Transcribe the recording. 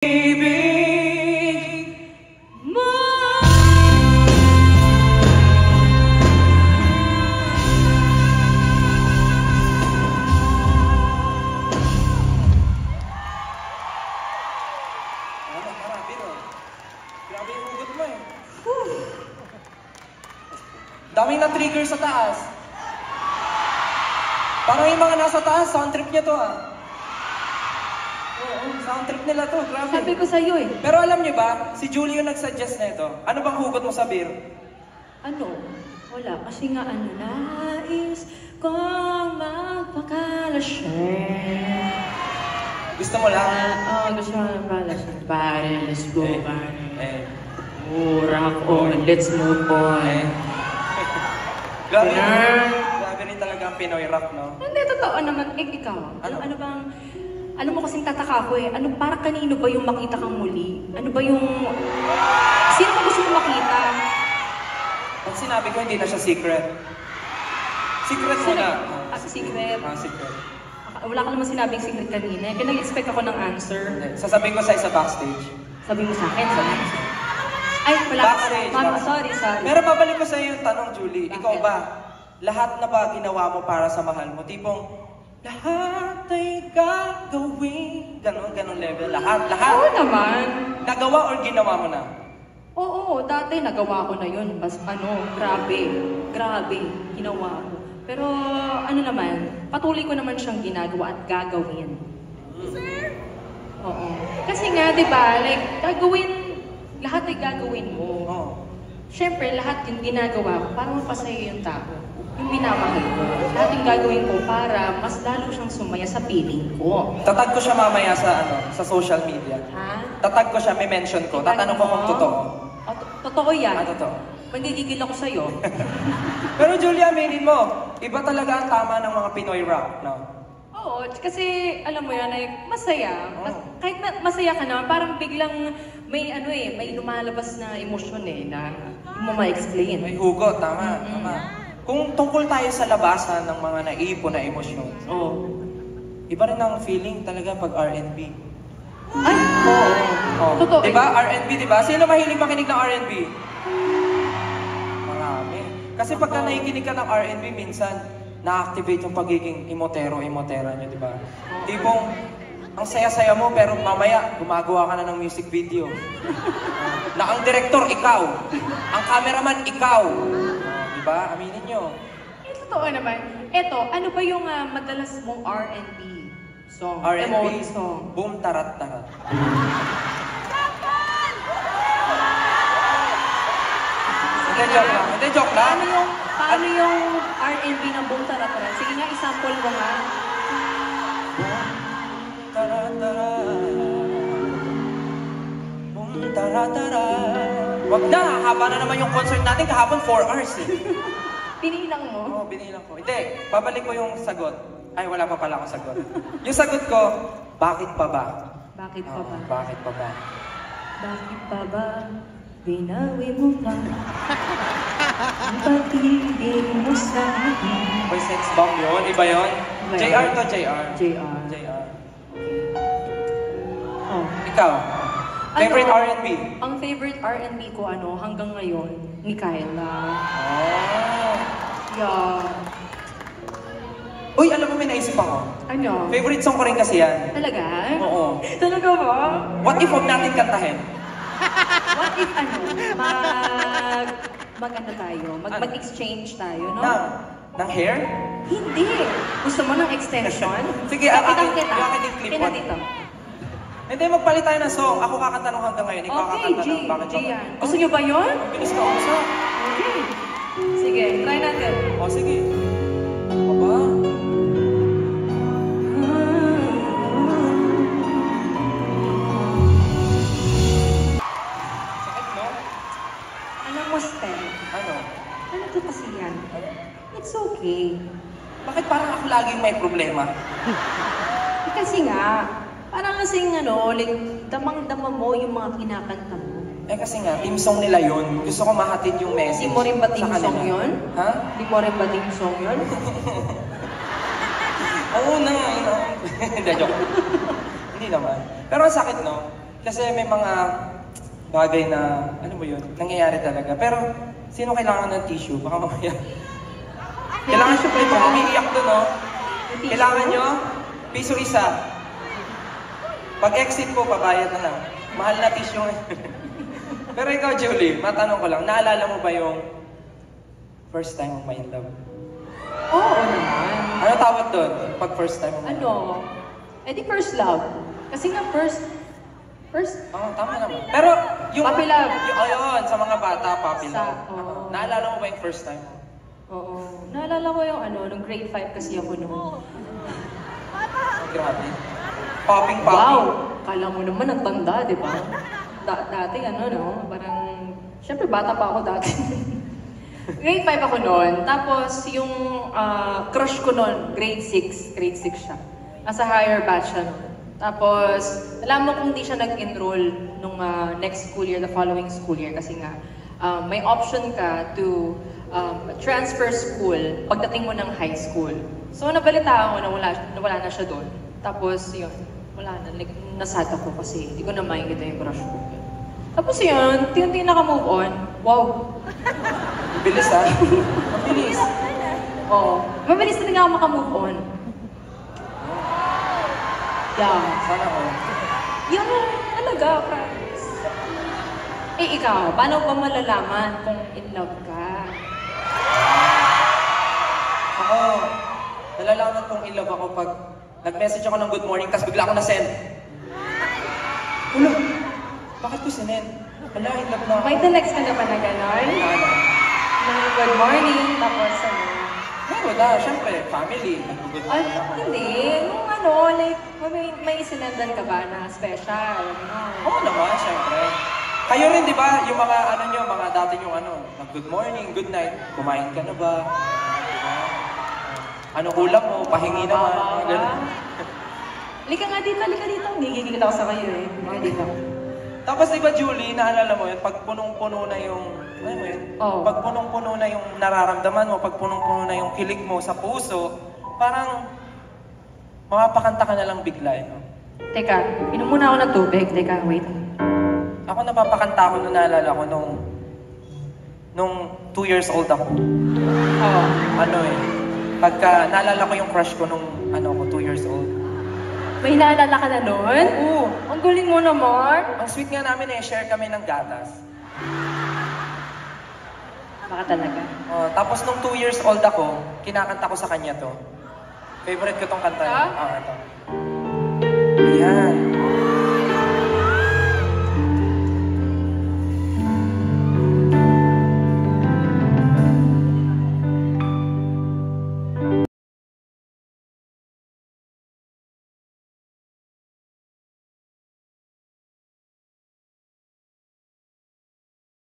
Ibig mo. Marami no. Grabe yung hugot mo eh. Daming na-trigger sa taas. Parang yung mga nasa taas, sound trip niya to ah. Oo, sound trip nila to, grabe. Sabi ko sa'yo eh. Pero alam niyo ba, si Julie yung nag-suggest na ito. Ano bang hugot mo sa beer? Ano? Wala. Kasi nga ano, nais kong magpakalasya. Gusto mo lang? Gusto mo lang pakalasya. Pare, let's go, pare. Rock on, let's move on. Grabe rin talaga ang Pinoy rock, no? Hindi, totoo naman. Ikaw, ano bang... Alam mo kasing tataka ko eh, para kanino ba yung makita kang muli? Ano ba yung... Sino ba gusto mo makita? Pag sinabi ko, hindi na siya secret. Secret mo na. Secret? Secret. Wala ka naman sinabing secret kanina. Kaya nag-expect ako ng answer. Sasabihin ko sa isa backstage. Sabi mo sa akin, sabi mo sa akin. Ay, wala ka pala. Sorry. Pero babalik ko sa iyo yung tanong, Julie. Ikaw ba, lahat na ba ginawa mo para sa mahal mo? Tipong, lahat ay gagawin. Ganon level. Lahat. Oo naman. Nagawa or ginawa mo na? Oo, dati nagawa ko na yun. Grabe. Ginawa ko. Pero ano naman, patuloy ko naman siyang ginagawa at gagawin. Oo. Kasi nga, di ba, like, lahat ay gagawin mo. Oo. Siyempre, lahat yung ginagawa ko para mapasaya yung tao. Yung minamahal ko. Lahat yung gagawin ko para mas lalo siyang sumaya sa piling ko. Tatag ko siya mamaya sa social media. Ha? Tatag ko siya, may mention ko. Tatanong ko kung totoo. Totoo yan. Totoo. Magigigil ako sa'yo. Pero Julia, aminin mo, iba talaga ang tama ng mga Pinoy rock, no? Oo, kasi alam mo yan, ay masaya. Kahit masaya ka naman, parang biglang may may lumalabas na emosyon na hindi mo ma-explain. May hugot, tama. Kung tungkol tayo sa labasan ng mga naipon na emosyon, iba rin ang feeling talaga pag R&B. Ay, oo. Totoo. Diba? R&B, diba? Sino mahilig makinig ng R&B? Marami. Kasi pagka nakikinig ka ng R&B, minsan, na-activate yung pagiging imotera nyo, diba? Tipong, ang saya-saya mo, pero mamaya, gumagawa ka na ng music video. Na ang director, ikaw. Ang cameraman, ikaw. Diba? Aminin nyo. Totoo naman. Eto, ano ba yung madalas mong R&B song? R&B song? Boom, tarat-tarat. Hindi, joke lang. Paano yung R&B ng Boom Tarat-Tarat? Sige nga, isample mo nga. Boom, tarat-tarat. Wag na, haba na naman yung concert natin kahapon, 4 hours eh. Binilang mo? Oo, binilang ko. Hindi, babalik ko yung sagot. Ay, wala pa pala akong sagot. Yung sagot ko, bakit pa ba? Bakit pa ba? Bakit pa ba? Bakit pa ba? Binawi mo pa. Ang pag-ibig mo sa akin. Boy, sex bomb yun? Iba yun? JR to, JR. JR. Oh. Ikaw? Favorite R&B? Ang favorite R&B ko hanggang ngayon, ni Kyla. Yeah. Uy, alam mo, may naisip ako. Ano? Favorite song ko rin kasi yan. Talaga? Oo. Talaga ba? What if huwag natin kantahin? What if mag-exchange tayo, no? Ng hair? Hindi. Gusto mo ng extension? Sige, Kapitan yung kita. akin yung clip on. Dito. Hindi, magpalit tayo ng song. Ako kakanta nung hanggang ngayon. Ikaw kakanta ng bakit ba? Yan. Gusto niyo ba yun? Ang bilis ka usa. Okay. Sige, try natin. Sige. Ano ba? Sakit, no? Alam mo, Stel. Ano? Ano to kasi yan? It's okay. Bakit parang ako laging may problema? Kasi nga, parang kasing like, damang-dama mo yung mga kinakanta mo. Kasi nga, team song nila yun. Gusto ko mahatid yung message. Di mo rin ba team sa kanila. song yun? Ha? Di mo rin ba team song yun? Oo na. Hindi, joke. Hindi naman. Pero ang sakit, no? Kasi may mga bagay na, ano mo yun, nangyayari talaga. Pero, sino kailangan ng tissue? Baka mamaya. Kailangan siya pa ito, umiiyak doon, no? Kailangan nyo, piso isa. Pag exit po, pabayad na lang. Mahal na tissue. Pero ikaw, Julie, matanong ko lang, naalala mo ba yung first time mo may in love? Oo naman. Ano tawag doon? Pag first time mo may in Ano? love? Eh di first love. Kasi nga first, Oo, tama naman. Pero yung... Puppy love. Ayun, sa mga bata, puppy love. Oo. Naalala mo ba yung first time mo? oo. Naalala ko yung nung grade 5 kasi ako noon. Grabe. Popping. Wow! Kala mo naman ang tanda, di ba? Dati no? Parang, syempre bata pa ako dati. Grade 5 ako noon. Tapos yung crush ko noon, grade 6 siya. Nasa higher batch siya noon. Tapos, alam mo kung di siya nag-enroll nung next school year, the following school year, kasi nga, may option ka to transfer school pagdating mo ng high school. So, nabalita ako na wala na siya doon. Tapos, yun, wala na. Like, nasad ako kasi hindi ko na makikita yung crush ko. Tapos yun, tinti naka-move on. Wow! Bilis ah. Mabilis. Oo. Mabilis na nga ako maka-move on. Yeah. Sana ko. Yun, talaga, promise. Eh, ikaw, paano ba malalaman kung in love ka? Ako, nalalaman kong in love ako pag nag-message ako ng good morning, tapos bigla ako na-send. Ulo, bakit ko sinend? Wala, in love na ako. May text ka na ba na gano'n? Good morning, tapos Meron na, syempre, family. Nag-good Ay, morning ako. hindi. Like, may isinendan ka ba na special? Oo naman, syempre. Kayo rin, di ba, yung mga mga dati yung good morning, good night, kumain ka na ba? Ano ulam mo, pahingi naman, mga ganun. Lika nga dito, lika dito. Gigigil ako sa kayo eh. Lika dito. Tapos di ba, Julie, naalala mo yun, pag punong-puno na yung, ano mo yun? Oo. Pag punong-puno na yung nararamdaman mo, pag punong-puno na yung kilig mo sa puso, parang mapapakanta ka na lang bigla, no? Teka, inom muna ako ng tubig. Teka, wait. Ako napapakanta ako nung naalala ko nung 2 years old ako. Oo. Pagka naalala ko yung crush ko nung ko 2 years old. May naalala ka na nun? Oo. Ang galing mo naman. Ang sweet nga namin share kami ng gatas. Baka talaga. Tapos nung 2 years old ako, kinakanta ko sa kanya to. Favorite ko tong kanta niya. Ah? Ito. Ayan.